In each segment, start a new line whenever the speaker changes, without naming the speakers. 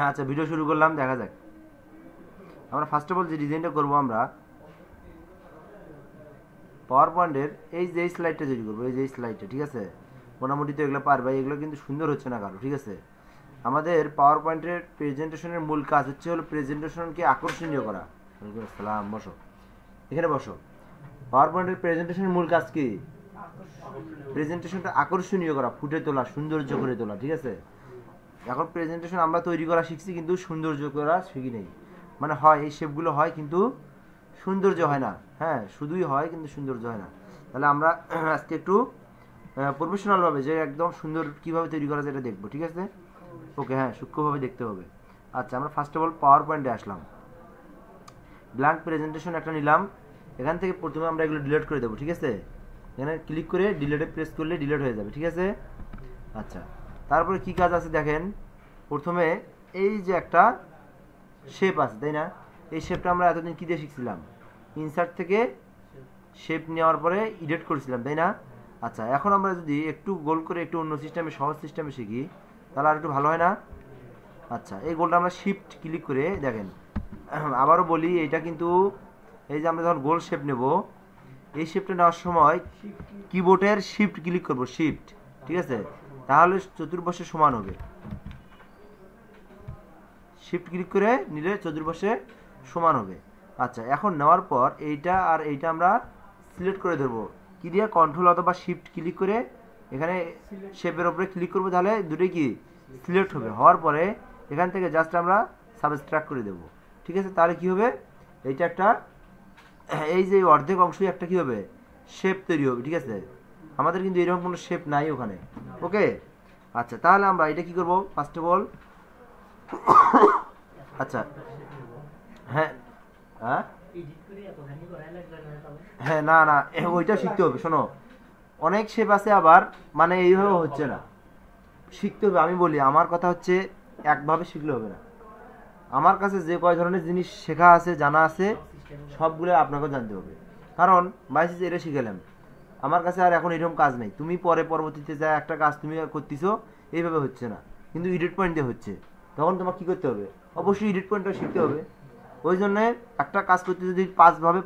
আচ্ছা ভিডিও শুরু করলাম, দেখা যাক। আমরা ফার্স্ট অফ অল যে ডিজাইনটা করবো, আমরা পাওয়ার পয়েন্টের এই যে স্লাইডটা তৈরি করবো, এই যে স্লাইডটা, ঠিক আছে। মোটামুটি তো এগুলো পারবে, এগুলো কিন্তু সুন্দর হচ্ছে না কারো, ঠিক আছে। আমাদের পাওয়ার পয়েন্টের প্রেজেন্টেশনের মূল কাজ হচ্ছে হলো প্রেজেন্টেশনকে আকর্ষণীয় করা। ওয়ালাইকুম আসসালাম, বসো, এখানে বসো। পাওয়ার পয়েন্টের প্রেজেন্টেশনের মূল কাজ কি? প্রেজেন্টেশনটা আকর্ষণীয় করা, ফুটে তোলা, সৌন্দর্য করে তোলা, ঠিক আছে। এখন প্রেজেন্টেশন আমরা তৈরি করা শিখছি, কিন্তু সৌন্দর্য করা শিখি নেই। মানে হয় এই শেপগুলো হয়, কিন্তু সৌন্দর্য হয় না। হ্যাঁ, শুধুই হয় কিন্তু সৌন্দর্য হয় না। তাহলে আমরা আজকে একটু প্রফেশনালভাবে যে একদম সুন্দর কীভাবে তৈরি করা যায় এটা দেখবো, ঠিক আছে। ওকে, হ্যাঁ, সূক্ষ্মভাবে দেখতে হবে। আচ্ছা, আমরা ফার্স্ট অফ অল পাওয়ার পয়েন্টে আসলাম, ব্ল্যাঙ্ক প্রেজেন্টেশন একটা নিলাম। এখান থেকে প্রথমে আমরা এগুলো ডিলিট করে দেবো, ঠিক আছে। এখানে ক্লিক করে ডিলিটে প্রেস করলে ডিলিট হয়ে যাবে, ঠিক আছে। আচ্ছা, তারপরে কি কাজ আছে দেখেন। প্রথমে এই যে একটা শেপ আছে, তাই না? এই শেপটা আমরা এতদিন কী দিয়ে শিখছিলাম? ইনসার্ট থেকে শেপ নেওয়ার পরে এডিট করেছিলাম, তাই না? আচ্ছা, এখন আমরা যদি একটু গোল করে একটু অন্য সিস্টেমে, সহজ সিস্টেমে শিখি, তাহলে আর একটু ভালো হয় না? আচ্ছা, এই গোলটা আমরা শিফট ক্লিক করে দেখেন, আবারও বলি, এইটা কিন্তু এই যে আমরা যখন গোল শেপ নেব, এই শেপটা নেওয়ার সময় কিবোর্ডের শিফট ক্লিক করব, শিফট, ঠিক আছে। তাহলে চতুর্পাশে সমান হবে। শিফট ক্লিক করে নিলে চতুর্পাশে সমান হবে। আচ্ছা, এখন নেওয়ার পর এইটা আর এইটা আমরা সিলেক্ট করে ধরবো, কি দিয়ে? কন্ট্রোল অথবা শিফট ক্লিক করে এখানে শেপের উপরে ক্লিক করবো, তাহলে দুটোই কি সিলেক্ট হবে। হওয়ার পরে এখান থেকে জাস্ট আমরা সাবস্ট্রাক্ট করে দেবো, ঠিক আছে। তাহলে কি হবে? এইটা একটা, এই যে অর্ধেক অংশই একটা কি হবে, শেপ তৈরি হবে, ঠিক আছে। আমাদের কিন্তু এরকম কোনো শেপ নাই ওখানে, ওকে। আচ্ছা, তাহলে আমরা এটা কি করব ফার্স্ট অফ অল? আচ্ছা, হ্যাঁ হ্যাঁ হ্যাঁ, না না, ওইটা শিখতে হবে। শোনো, অনেক শেপ আছে, আবার মানে এইভাবে হচ্ছে না, শিখতে হবে। আমি বলি, আমার কথা হচ্ছে একভাবে শিখলে হবে না। আমার কাছে যে কয় ধরনের জিনিস শেখা আছে, জানা আছে, সবগুলো আপনাকে জানতে হবে। কারণ বাইসিস এটা শিখেলাম, আমার কাছে আর এখন এরকম কাজ নেই। তুমি পরে পরবর্তীতে যা একটা কাজ তুমি করতেছো, এইভাবে হচ্ছে না, কিন্তু এডিট পয়েন্ট দিয়ে হচ্ছে। তখন তোমাকে কী করতে হবে? অবশ্যই এডিট পয়েন্টটা শিখতে হবে। ওই জন্যে একটা কাজ করতে যদি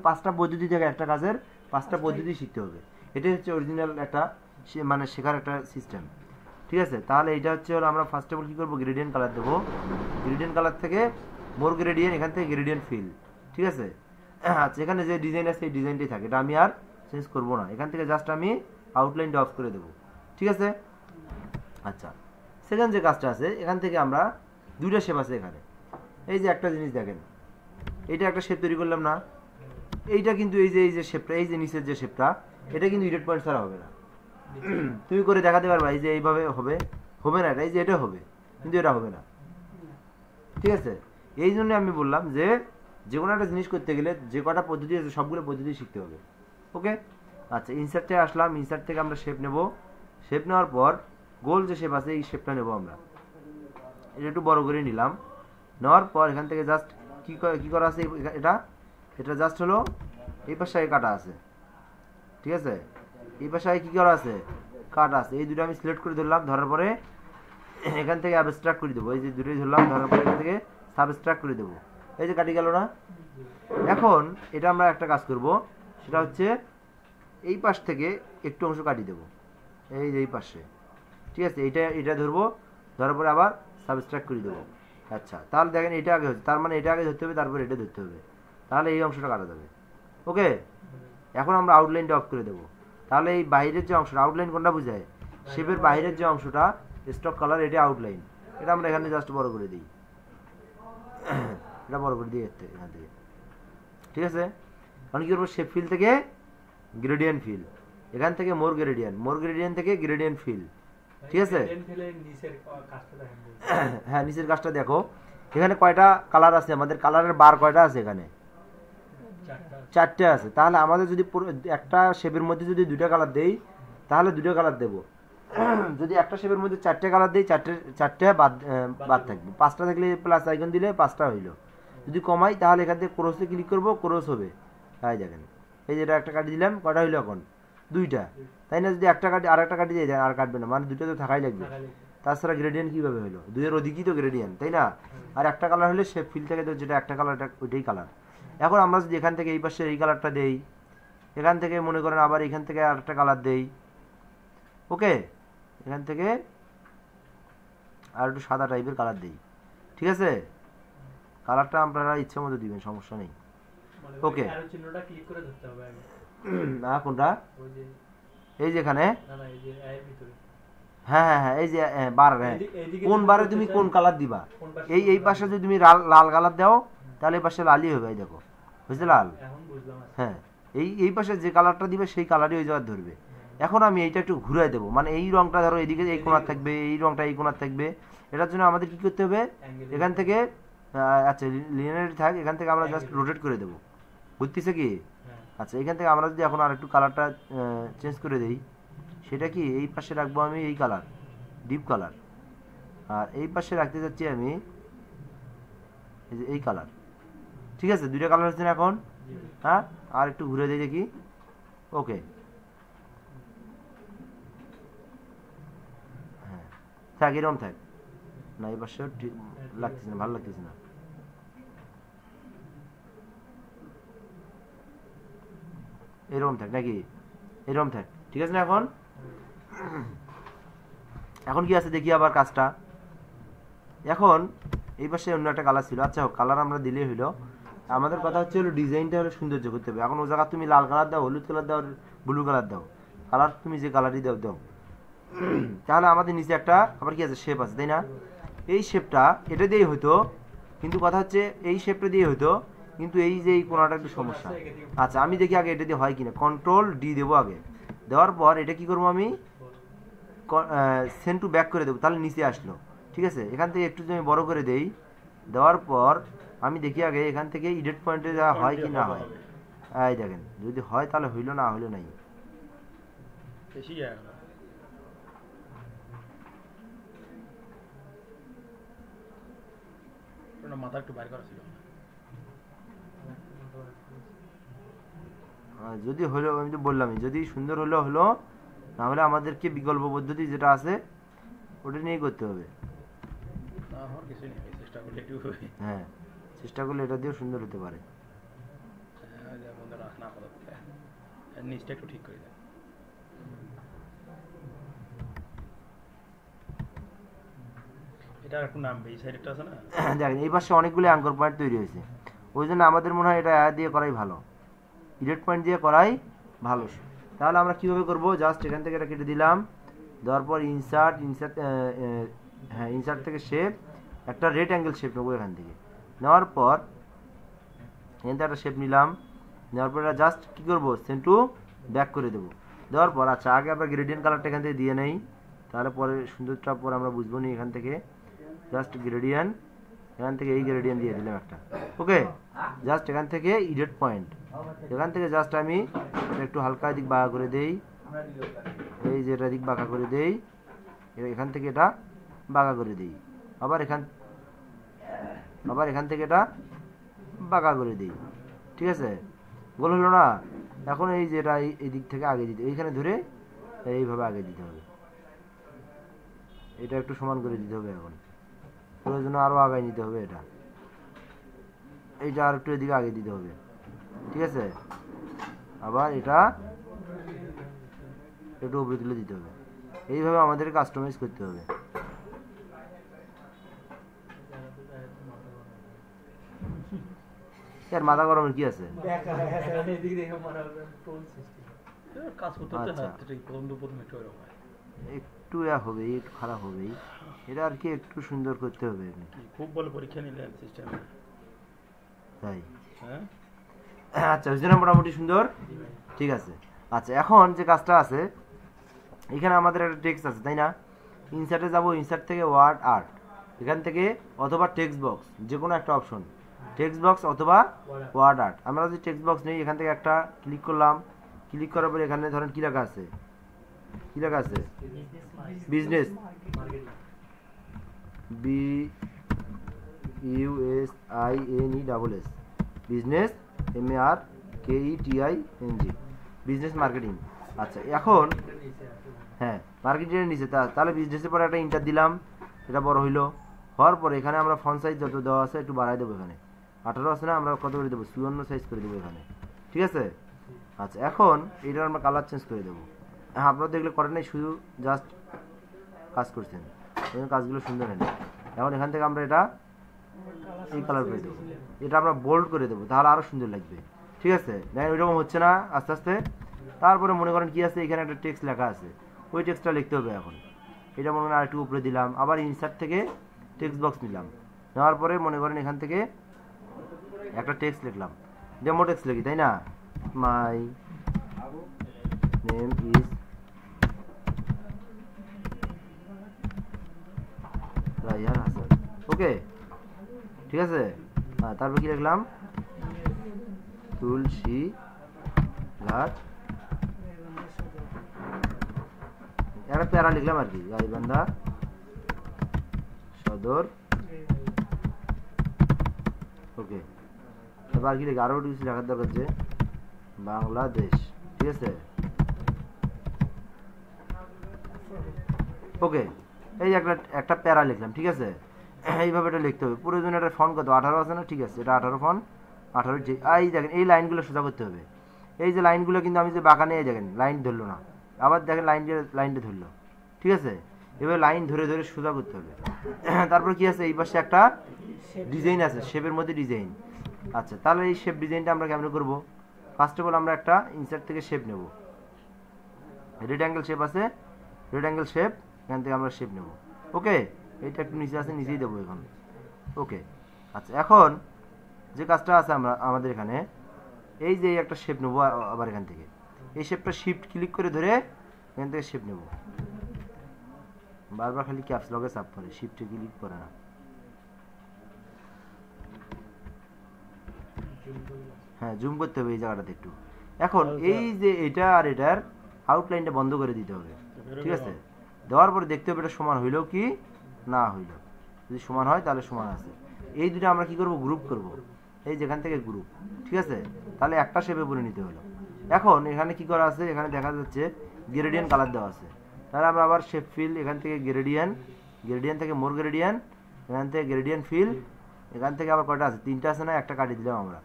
পাঁচটা পদ্ধতি থেকে একটা কাজের পাঁচটা পদ্ধতি শিখতে হবে। এটাই হচ্ছে অরিজিনাল একটা মানে শেখার একটা সিস্টেম, ঠিক আছে। তাহলে এটা হচ্ছে হলো, আমরা ফার্স্ট অফ অল কী করবো? গ্রেডিয়েন্ট কালার দেবো। গ্রেডিয়েন্ট কালার থেকে মোর গ্রেডিয়েন্ট, এখান থেকে গ্রেডিয়েন্ট ফিল, ঠিক আছে। আচ্ছা, এখানে যে ডিজাইন আছে এই ডিজাইনটাই থাকে, এটা আমি আর চেঞ্জ করবো না। এখান থেকে জাস্ট আমি আউটলাইনটা অফ করে দেবো, ঠিক আছে। আচ্ছা, সেকেন্ড যে কাজটা আছে, এখান থেকে আমরা দুইটা শেপ আছে এখানে। এই যে একটা জিনিস দেখেন, এইটা একটা শেপ তৈরি করলাম না? এইটা কিন্তু এই যে শেপটা, এই যে নিচের যে শেপটা, এটা কিন্তু এডিট পয়েন্ট ছাড়া হবে না। তুমি করে দেখাতে পারবা এই যে এইভাবে হবে? হবে না। এটা এই যে এটা হবে, কিন্তু এটা হবে না, ঠিক আছে। এই জন্য আমি বললাম যে যে কোনো একটা জিনিস করতে গেলে যে কটা পদ্ধতি আছে সবগুলো পদ্ধতি শিখতে হবে, ওকে। আচ্ছা, ইনসার্টে আসলাম। ইনসার্ট থেকে আমরা শেপ নেব। শেপ নেওয়ার পর গোল যে শেপ আছে এই শেপটা নেব আমরা। এটা একটু বড় করে নিলাম। নেওয়ার পর এখান থেকে জাস্ট কী করা আছে, এটা জাস্ট হলো এই পাশে কাটা আছে, ঠিক আছে। এই পাশে কী করা আছে? কাটা আছে। এই দুটো আমি সিলেক্ট করে ধরলাম। ধরার পরে এখান থেকে অ্যাবস্ট্রাক্ট করে দেবো। এই যে দুটোই ধরলাম, ধরার পরে এখান থেকে সাবস্ট্রাক্ট করে দেবো। এই যে কাটি গেল না? এখন এটা আমরা একটা কাজ করব, সেটা হচ্ছে এই পাশ থেকে একটু অংশ কাটিয়ে দেবো, এই যে এই পাশে, ঠিক আছে। এটা ধরবো, ধরার পরে আবার সাবস্ট্রাক্ট করে দেবো। আচ্ছা, তাহলে দেখেন এটা আগে হচ্ছে, তার মানে এটা আগে ধরতে হবে, তারপর এটা ধরতে হবে, তাহলে এই অংশটা কাটা যাবে, ওকে। এখন আমরা আউটলাইনটা অফ করে দেবো। তাহলে এই বাইরের যে অংশটা, আউটলাইন কোনটা বোঝায়? শেপের বাইরের যে অংশটা, স্টক কালার, এটা আউটলাইন। এটা আমরা এখানে জাস্ট বড় করে দিই, এটা বড় করে দিই এখান থেকে, ঠিক আছে। কারণ কি করবো? শেপ ফিল থেকে গ্রেডিয়েন্ট ফিল, এখান থেকে মোর গ্রেডিয়েন্ট থেকে গ্রেডিয়েন্ট ফিল, ঠিক আছে। হ্যাঁ, নিচের কাজটা দেখো। এখানে কয়টা কালার আছে? আমাদের কালারের বার কয়টা আছে? এখানে চারটে আছে। তাহলে আমাদের যদি একটা শেপের মধ্যে যদি দুইটা কালার দেই, তাহলে দুটো কালার দেবো। যদি একটা শেপের মধ্যে চারটে কালার দিই, চারটে বাদ থাকবে। পাঁচটা থাকলে প্লাস আইকন দিলে পাঁচটা হইলো। যদি কমাই তাহলে এখান থেকে ক্রসে ক্লিক করবো, ক্রস হবে। তাই দেখেন, এই যে এটা একটা কাটি দিলাম, কয়টা হইলো এখন? দুইটা, তাই না? যদি একটা কাটি আর একটা কাটি দিয়ে আর কাটবে না, মানে দুটো তো থাকাই লাগবে। তাছাড়া গ্রেডিয়েন্ট কীভাবে হলো, দুইয়ের অধিকই তো গ্রেডিয়েন্ট, তাই না? আর একটা কালার হলে শেপ ফিল থেকে তো যেটা একটা কালার ওইটাই কালার। এখন আমরা যদি এখান থেকে এই পাশে এই কালারটা দেই, এখান থেকে মনে করেন আবার এখান থেকে আর একটা কালার দেই, ওকে, এখান থেকে আর একটু সাদা টাইপের কালার দেই, ঠিক আছে? কালারটা আপনারা ইচ্ছে মতো দিবেন, সমস্যা নেই। ওকে, না কোনটা, এই যেখানে, হ্যাঁ হ্যাঁ হ্যাঁ, এই যে বার, হ্যাঁ, কোন বারে তুমি কোন কালার দিবা, এই পাশে যদি তুমি লাল কালার দাও তাহলে এই পাশে লালই হবে, এই দেখো, বুঝলে, লাল। হ্যাঁ, এই পাশে যে কালারটা দিবে সেই কালারই ওই জায়গায় ধরবে। এখন আমি এইটা একটু ঘুরাই দেবো, মানে এই রংটা ধরো এদিকে এই কোণার থাকবে, এই রংটা এই কোণার থাকবে। এটার জন্য আমাদের কি করতে হবে, এখান থেকে আচ্ছা লিনিয়ারিটি থাক, এখান থেকে আমরা জাস্ট রোটেট করে দেবো, বুঝতেছে কি? আচ্ছা, এখান থেকে আমরা যদি এখন আর একটু কালারটা চেঞ্জ করে দেই, সেটা কি এই পাশে রাখবো আমি এই কালার, ডিপ কালার, আর এই পাশে রাখতে যাচ্ছি আমি এই যে এই কালার, ঠিক আছে? দুইটা কালার হচ্ছে না এখন, হ্যাঁ? আর একটু ঘুরে দিয়ে দেখি, ওকে, হ্যাঁ থাক, এরকম থাক, না এই পাশেও ঠিক লাগতেছে না, ভালো লাগতেছে না, এরকম থাক নাকি, এরকম থাক, ঠিক আছে না? এখন কি আছে দেখি আবার কাজটা। এখন এই পাশে অন্য একটা কালার ছিল, আচ্ছা কালার আমরা দিলেই হইলো, আমাদের কথা হচ্ছে হলো ডিজাইনটা হলো সৌন্দর্য করতে হবে। এখন ও জায়গা তুমি লাল কালার দাও, হলুদ কালার দাও, ব্লু কালার দাও, কালার তুমি যে কালারই দাও দাও, তাহলে আমাদের নিচে একটা আবার কি আছে, শেপ আছে, তাই না? এই শেপটা এটা দিয়েই হতো, কিন্তু কথা হচ্ছে এই শেপটা দিয়ে হতো, কিন্তু এই যে এই কোণাটা একটু সমস্যা। আচ্ছা আমি দেখি আগে এটা দিয়ে হয় কিনা, কন্ট্রোল ডি দেবো আগে, দেওয়ার পর এটা কি করবো আমি সেন্ড টু ব্যাক করে দেবো, তাহলে নিচে আসলো, ঠিক আছে? এখান থেকে একটু আমি বড় করে দেই, দেওয়ার পর আমি দেখি আগে এখান থেকে এডিট পয়েন্টে যা হয় কি না হয়। এই দেখেন, যদি হয় তাহলে হইলো, না হইলো নাই। যদি হলো, আমি তো বললামই, যদি সুন্দর হলো হলো, না হলে আমাদেরকে বিকল্প পদ্ধতি যেটা আছে ওটা নিয়েই করতে হবে। হ্যাঁ, চেষ্টা করলে এটা দিয়েও সুন্দর হতে পারে। দেখেন এই পাশে অনেকগুলো অ্যাঙ্কর পয়েন্ট তৈরি হয়েছে, ওই জন্য আমাদের মনে হয় এটা দিয়ে করাই ভালো, ইডিট পয়েন্ট দিয়ে করাই ভালো। তাহলে আমরা কিভাবে করব, জাস্ট এখান থেকে এটা কেটে দিলাম, দেওয়ার পর ইনসার্ট, হ্যাঁ ইনসার্ট থেকে শেপ, একটা রেড অ্যাঙ্গেল শেপ নেবো এখান থেকে, নেওয়ার পর এখান থেকে একটা শেপ নিলাম, নেওয়ার পর এটা জাস্ট কী করবো, সেন্ড টু ব্যাক করে দেবো। দেওয়ার পর আচ্ছা আগে আমরা গ্রেডিয়েন্ট কালারটা এখান থেকে দিয়ে নেই, তাহলে পরে সুন্দরটা পরে আমরা বুঝবো নি। এখান থেকে জাস্ট গ্রেডিয়েন্ট, এখান থেকে এই গ্রেডিয়েন্ট দিয়ে দিলাম একটা, ওকে। জাস্ট এখান থেকে ইডিট পয়েন্ট, এখান থেকে জাস্ট আমি একটু হালকা দিক বাঁকা করে দেই, এই যে এটা দিক বাঁকা করে দেই, এখান থেকে এটা বাঁকা করে দিই, আবার এখান থেকে এটা বাঁকা করে দিই, ঠিক আছে? গোল হলো না? এখন এই যে এটা এই দিক থেকে আগে দিতে, এইখানে ধরে এইভাবে আগে দিতে হবে, এটা একটু সমান করে দিতে হবে। এখন প্রয়োজনে আরও আগায় নিতে হবে, এইটা আর একটু এদিকে আগে দিতে হবে, ঠিক আছে? আবার এটা একটু উপরে তুলে দিতে হবে, এইভাবে আমাদের কাস্টমাইজ করতে হবে। আর মাথা গরমের কি আছে, একটু হবেই, একটু খারাপ হবেই, এটা আর কি একটু সুন্দর করতে হবে।
খুব বড় পরীক্ষা নিলেন সিস্টেম,
তাই? আচ্ছা হয়েছে না মোটামুটি সুন্দর, ঠিক আছে। আচ্ছা এখন যে কাজটা আছে, এখানে আমাদের একটা টেক্সট আছে, তাই না? ইনসার্টে যাব, ইনসার্ট থেকে ওয়ার্ড আর্ট, এখান থেকে অথবা টেক্সট বক্স, যে কোনো একটা অপশন, টেক্সট বক্স অথবা ওয়ার্ড আর্ট। আমরা যদি টেক্সট বক্স নেই, এখান থেকে একটা ক্লিক করলাম, ক্লিক করার পরে এখানে ধরেন কি লেখা আছে, কি লেখা আছে, business, BUSINESS, business, MARKETING, business marketing. আচ্ছা এখন হ্যাঁ মার্কিং ট্রেনের নিচে তাহলে বিজনেসের পরে একটা ইন্টার দিলাম, এটা বড় হইলো। হওয়ার পরে এখানে আমরা ফন্ট সাইজ যত দেওয়া আছে একটু বাড়াই দেবো। এখানে 18 আছে না, আমরা কত করে দেবো 54 সাইজ করে দেবো এখানে, ঠিক আছে। আচ্ছা এখন এটার আমরা কালার চেঞ্জ করে দেবো। হ্যাঁ আপনারা দেখলে করেন নাই, শুধু জাস্ট কাজ করছেন, কাজগুলো সুন্দর হয়নি। এখন এখান থেকে আমরা এটা এই কালার করে দেবো, এটা আমরা বোল্ড করে দেবো, তাহলে আরও সুন্দর লাগবে, ঠিক আছে। দেখেন ওইরকম হচ্ছে না আস্তে আস্তে। তারপরে মনে করেন কি আছে, এখানে একটা টেক্সট লেখা আছে, ওই টেক্সটটা লিখতে হবে। এখন এটা মনে করেন আরেকটু উপরে দিলাম, আবার ইনসার্ট থেকে টেক্সট বক্স নিলাম, নেওয়ার পরে মনে করেন এখান থেকে একটা টেক্সট লিখলাম, ডেমো টেক্সট লিখি, তাই না। My name is Raihan Hasan, okay, ঠিক আছে। হ্যাঁ তারপর কি লিখলাম, তুলসী ঘাট, একটা প্যারা লিখলাম আর কি, গাইবান্ধা সদর, ওকে। তারপর আর কি লিখি, আরো কিছু লেখার দরকার যে বাংলাদেশ, ঠিক আছে, ওকে। এই যে একটা প্যারা লিখলাম, ঠিক আছে। এইভাবে এটা লিখতে হবে। প্রয়োজন এটা ফন্ট কত 18 আছে না, ঠিক আছে, এটা 18 ফন্ট 18। এই দেখেন এই লাইনগুলো সোজা করতে হবে। এই যে লাইনগুলো কিন্তু আমি যে বাঁকা নিয়ে দেখেন লাইন ধরলো না, আবার দেখেন লাইনটা ধরলো, ঠিক আছে। এবার লাইন ধরে ধরে সোজা করতে হবে। তারপর কি আছে, এই পাশে একটা ডিজাইন আছে, শেপের মধ্যে ডিজাইন। আচ্ছা তাহলে এই শেপ ডিজাইনটা আমরা কেমন করব। ফার্স্ট অফ অল আমরা একটা ইনসার্ট থেকে শেপ নেব, রেড অ্যাঙ্গেল শেপ আছে, রেড অ্যাঙ্গেল শেপ, এখান থেকে আমরা শেপ নেব, ওকে। এইটা একটু নিচে আছে, নিচেই দেবো এখন, ওকে। আচ্ছা এখন যে কাজটা আছে আমাদের এখানে, এই যে একটা শেপ নেবো, আবার এখান থেকে এই শেপটা শিফট ক্লিক করে ধরে এখান থেকে শেপ নেব। বারবার খালি ক্যাপস লগে চাপ করে, শিফটে ক্লিক করে না। হ্যাঁ জুম করতে হবে এই জায়গাটাতে একটু। এখন এই যে এটা আর এটার আউটলাইনটা বন্ধ করে দিতে হবে, ঠিক আছে। দেওয়ার পরে দেখতে হবে এটা সমান হইলো কি না হইলো। যদি সমান হয় তাহলে সমান আছে। এই দুটো আমরা কি করব, গ্রুপ করব, এই যেখান থেকে গ্রুপ, ঠিক আছে। তাহলে একটা শেপে বলে নিতে হলো। এখন এখানে কি করা আছে, এখানে দেখা যাচ্ছে গ্রেডিয়েন্ট কালার দেওয়া আছে। তাহলে আমরা আবার শেপ ফিল, এখান থেকে গ্রেডিয়েন্ট থেকে মোর গ্রেডিয়েন্ট, এখান থেকে গ্রেডিয়েন্ট ফিল, এখান থেকে আবার কয়টা আছে, 3টা আছে না, একটা কাটিয়ে দিলাম আমরা।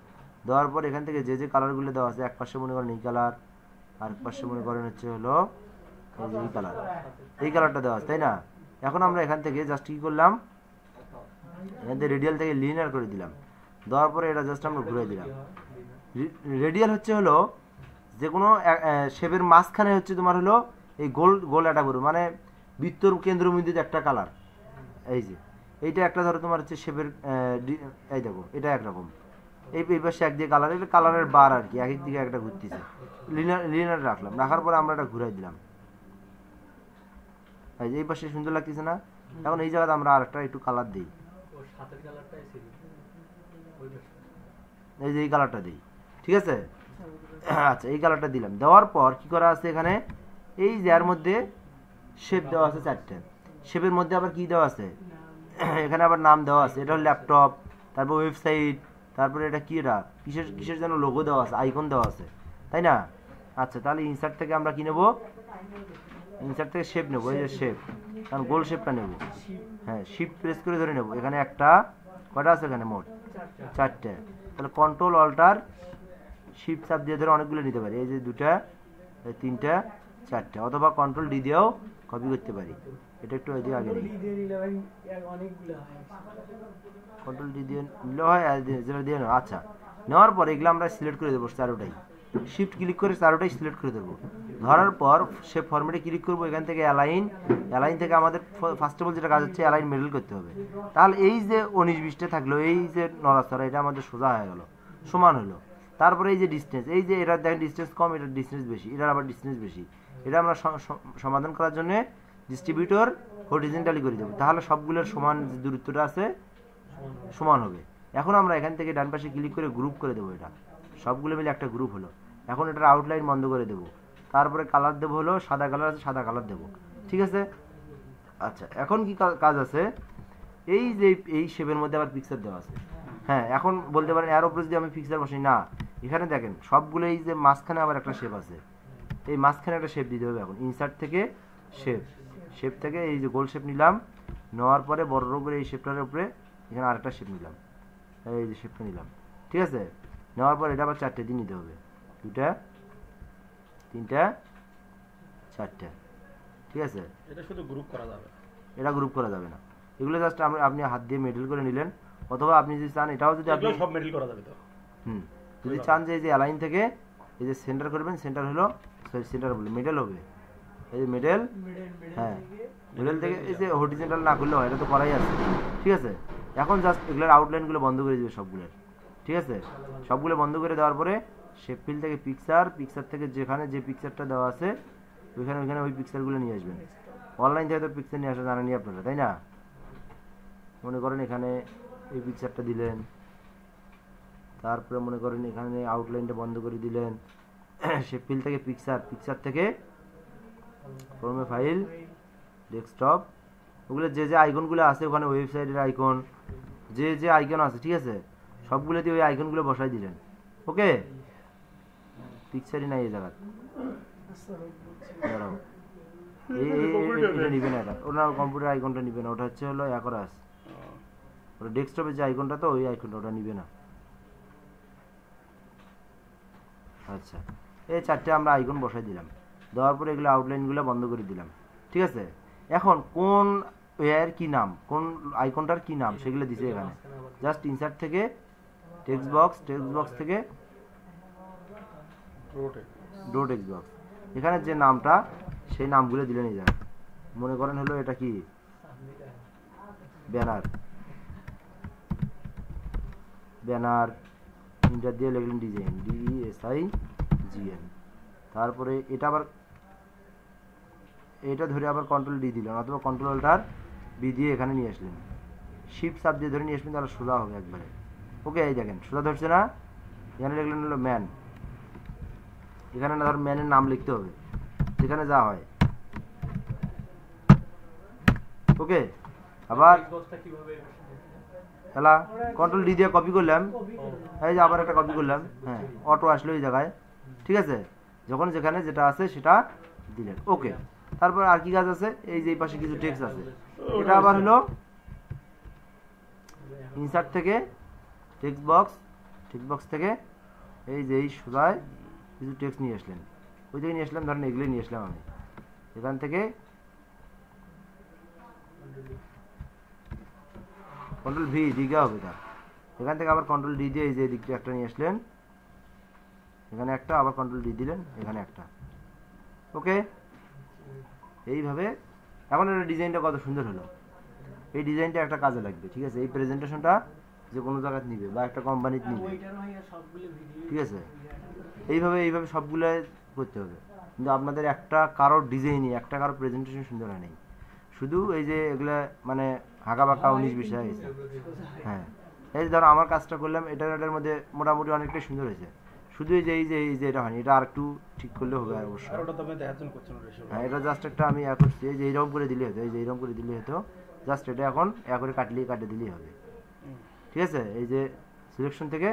দেওয়ার পর এখান থেকে যে যে কালারগুলো দেওয়া আছে, এক পাশে মনে করেন এই কালার, আর এক পাশে মনে করেন হচ্ছে হলো এই কালার, এই কালারটা দেওয়া আছে, তাই না। এখন আমরা এখান থেকে জাস্ট কি করলাম, এখান থেকে রেডিয়াল থেকে লিনিয়ার করে দিলাম। দেওয়ার পরে এটা জাস্ট আমরা ঘুরে দিলাম। রেডিয়াল হচ্ছে হলো যে কোনো শেপের মাঝখানে হচ্ছে তোমার হলো এই গোল গোল একটা করবে, মানে বৃত্তর কেন্দ্রবিন্দুতে একটা কালার। এই যে এইটা একটা ধরো তোমার হচ্ছে শেপের, এই দেখো এটা একরকম, এই পাশে এক দিয়ে কালার, এটা কালারের বার আর কি, এক এক দিকে একটা ঘুরতেছে। লিনিয়ার রাখলাম, রাখার পরে আমরা এটা ঘুরাই দিলাম, এই পাশে সুন্দর লাগতেছে না। এখন এই জায়গাতে আমরা আরেকটা একটু কালার দিই, এই যে এই কালারটা দিই, ঠিক আছে। আচ্ছা এই কালারটা দিলাম। দেওয়ার পর কি করা আছে এখানে, এই যে এর মধ্যে শেপ দেওয়া আছে 4টে, শেপের মধ্যে আবার কি দেওয়া আছে, এখানে আবার নাম দেওয়া আছে, এটা হলো ল্যাপটপ, তারপর ওয়েবসাইট, তারপরে এটা কি, এটা কিসের কিসের যেন লোগো দেওয়া আছে, আইকন দেওয়া আছে, তাই না। আচ্ছা তাহলে ইনসার্ট থেকে আমরা কি নেব, ইনসার্ট থেকে শেপ নেব, এই যে শেপ, কারণ গোল শেপটা নেব। হ্যাঁ শিফট প্রেস করে ধরে নেব। এখানে একটা কয়টা আছে, এখানে মোট 4টে। তাহলে কন্ট্রোল অল্টার শিফট চাপ দিয়ে ধরে অনেকগুলো নিতে পারি, এই যে 2টা, 3টা, 4টে, অথবা কন্ট্রোল ডি দিয়েও কপি করতে পারি। এটা একটু এদিকে আগে নেই, কন্ট্রোল ডি দিয়ে নিলে হয়, যেটা দিয়ে নেব। আচ্ছা নেওয়ার পর এগুলো আমরা সিলেক্ট করে দেবো, 4টাই শিফট ক্লিক করে 4টাই সিলেক্ট করে দেবো। ধরার পর সে ফরম্যাটে ক্লিক করবো, এখান থেকে অ্যালাইন থেকে আমাদের ফার্স্ট অফ অল যেটা কাজ হচ্ছে অ্যালাইন মিডল করতে হবে। তাহলে এই যে 19-20টা থাকলো, এই যে নড়াচড়া, এটা আমাদের সোজা হয়ে গেল, সমান হলো। তারপরে এই যে ডিস্টেন্স, এই যে এটার দেখেন ডিস্টেন্স কম, এটার ডিস্টেন্স বেশি, এটার আবার ডিস্টেন্স বেশি। এটা আমরা সমাধান করার জন্য ডিস্ট্রিবিউটর হরিজন্টালি করে দেবো, তাহলে সবগুলোর সমান যে দূরত্বটা আছে সমান হবে। এখন আমরা এখান থেকে ডান পাশে ক্লিক করে গ্রুপ করে দেবো, এটা সবগুলো মিলে একটা গ্রুপ হলো। এখন এটার আউটলাইন বন্ধ করে দেবো, তারপরে কালার দেবো হলো সাদা কালার আছে, সাদা কালার দেবো, ঠিক আছে। আচ্ছা এখন কি কাজ আছে, এই যে এই শেপের মধ্যে আবার পিকচার দেওয়া আছে। হ্যাঁ এখন বলতে পারেন এর উপরে যদি আমি পিকচার বসাই, না এখানে দেখেন সবগুলো এই যে মাঝখানে আবার একটা শেপ আছে, এই মাঝখানে একটা শেপ দিতে হবে। এখন ইনসার্ট থেকে শেপ থেকে এই যে গোল শেপ নিলাম, নেওয়ার পরে বড় করে এই শেপটার উপরে এখানে আরেকটা শেপ নিলাম, এই যে শেপটা নিলাম, ঠিক আছে। নেওয়ার পর এটা আবার 4টে দিয়ে নিতে হবে, 2টা 3টা 4টা, ঠিক আছে।
এটা শুধু গ্রুপ করা যাবে,
এটা গ্রুপ করা যাবে না, এগুলো জাস্ট আপনি হাত দিয়ে মেডেল করে নিলেন, অথবা আপনি যদি চান এটাও যদি আপনি
সব মেডেল করা যাবে তো।
যদি চান যে এই যে অ্যালাইন থেকে এই যে সেন্টার করবেন, সেন্টার হলো সেন্টার বলে মিডল হবে, এই যে মিডল, হ্যাঁ মিডল থেকে এই যে হরিজন্টাল না করলে হয়, এটা তো করাই আছে, ঠিক আছে। এখন জাস্ট এগুলোর আউটলাইনগুলো বন্ধ করে দিবে সবগুলোর, ঠিক আছে। সবগুলো বন্ধ করে দেওয়ার পরে শেপ ফিল থেকে পিকচার থেকে যেখানে যে পিকচারটা দেওয়া আছে ওইখানে ওই পিকচারগুলো নিয়ে আসবেন। অনলাইন থেকে তো পিকচার নিয়ে আসা জানেনই আপনারা, তাই না? মনে করেন এখানে এই পিকচারটা দিলেন, তারপরে মনে করেন এখানে আউটলাইনটা বন্ধ করে দিলেন, শেপ ফিল থেকে পিকচার থেকে ফর্মে ফাইল, ডেস্কটপ, ওগুলো যে যে আইকনগুলো আছে ওখানে ওয়েবসাইটের আইকন, যে যে আইকন আছে, ঠিক আছে, সবগুলোতে ওই আইকনগুলো বসাই দিলেন। ওকে, পিকচারই নাই এই জায়গা, এটা নিবে না, এটা ওটা কম্পিউটার আইকনটা নিবে না, ওটা হচ্ছে হলো অ্যাকরাস, ওটা ডেস্কটপের যে আইকনটা, তো ওই আইকনটা ওটা নিবে না। আচ্ছা, এই 4টে আমরা আইকন বসাই দিলাম, দেওয়ার পরে এগুলো আউটলাইনগুলো বন্ধ করে দিলাম, ঠিক আছে। এখন কোন এর কি নাম, কোন আইকনটার কি নাম সেগুলো দিছে এখানে। জাস্ট ইনসার্ট থেকে টেক্সট বক্স থেকে ডো টেক্সট বক্স, এখানে যে নামটা সেই নামগুলো দিলেন। এই যায় মনে করেন হলো এটা কি ব্যানার, ইন্টার দিয়ে লিখলেন ডিজাইন, DESIGN, তারপরে এটা আবার এটা ধরে আবার কন্ট্রোল ডি দিলেন, অথবা কন্ট্রোল অল্টার বি দিয়ে এখানে নিয়ে আসলেন, শিফট সাব দিয়ে ধরে নিয়ে আসবেন, তাহলে সোজা হবে একবারে। ওকে, এই দেখেন সোজা ধরছে না। এখানে লিখলেন হলো ম্যান, এখানে না ধর ম্যানের নাম লিখতে হবে যেখানে যা হয়। ওকে, আবার তাহলে কন্ট্রোল ডি দিয়ে কপি করলাম, এই যে আবার একটা কপি করলাম, হ্যাঁ অটো আসলো এই জায়গায়, ঠিক আছে। যখন যেখানে যেটা আছে সেটা দিলেন। ওকে, তারপর আর কি কাজ আছে, এই যে এই পাশে কিছু টেক্সট আছে, এটা আবার হলো ইনসার্ট থেকে টেক্সট বক্স থেকে এই যে এই সোজায় কিছু টেক্সট নিয়ে আসলেন, ওই থেকে নিয়ে আসলাম, ধরেন এগুলো নিয়ে আসলাম আমি এখান থেকে, কন্ট্রোল ভি দিকে হবে তার, এখান থেকে আবার কন্ট্রোল ডি দিয়ে এই যে দিকটা একটা নিয়ে আসলেন, এখানে একটা, আবার কন্ট্রোল ডি দিলেন, এখানে একটা। ওকে, এইভাবে এখন এর ডিজাইনটা কত সুন্দর হলো। এই ডিজাইনটা একটা কাজে লাগবে, ঠিক আছে। এই প্রেজেন্টেশনটা যে কোনো জায়গায় নিবে বা একটা কোম্পানিতে নিবে, ঠিক আছে। এইভাবে সবগুলো করতে হবে, কিন্তু আপনাদের একটা কারোর ডিজাইনই, একটা কারোর প্রেজেন্টেশন সুন্দর হয় নাই, শুধু এই যে এগুলা মানে হাঁকা বাঁকা 19-20 হয়ে গেছে। হ্যাঁ, এই যে ধরো আমার কাজটা করলাম, এটার মধ্যে মোটামুটি অনেকটাই সুন্দর হয়েছে, শুধু এই যে এটা হয়নি, এটা আর একটু ঠিক করলে হবে অবশ্যই। হ্যাঁ, এটা জাস্ট একটা আমি করছি, এই যে এইরকম করে দিলে হতো, এই যে এইরকম করে দিলে হতো, জাস্ট এটা এখন করে কাটে দিলেই হবে, ঠিক আছে। এই যে সিলেকশন থেকে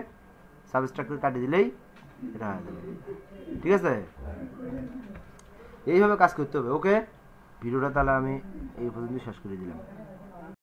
সাবস্ট্রাক্ট কাটে দিলেই এটা হয়ে যাবে, ঠিক আছে। এইভাবে কাজ করতে হবে। ওকে, ভিডিওটা তাহলে আমি এই পর্যন্ত শেষ করে দিলাম।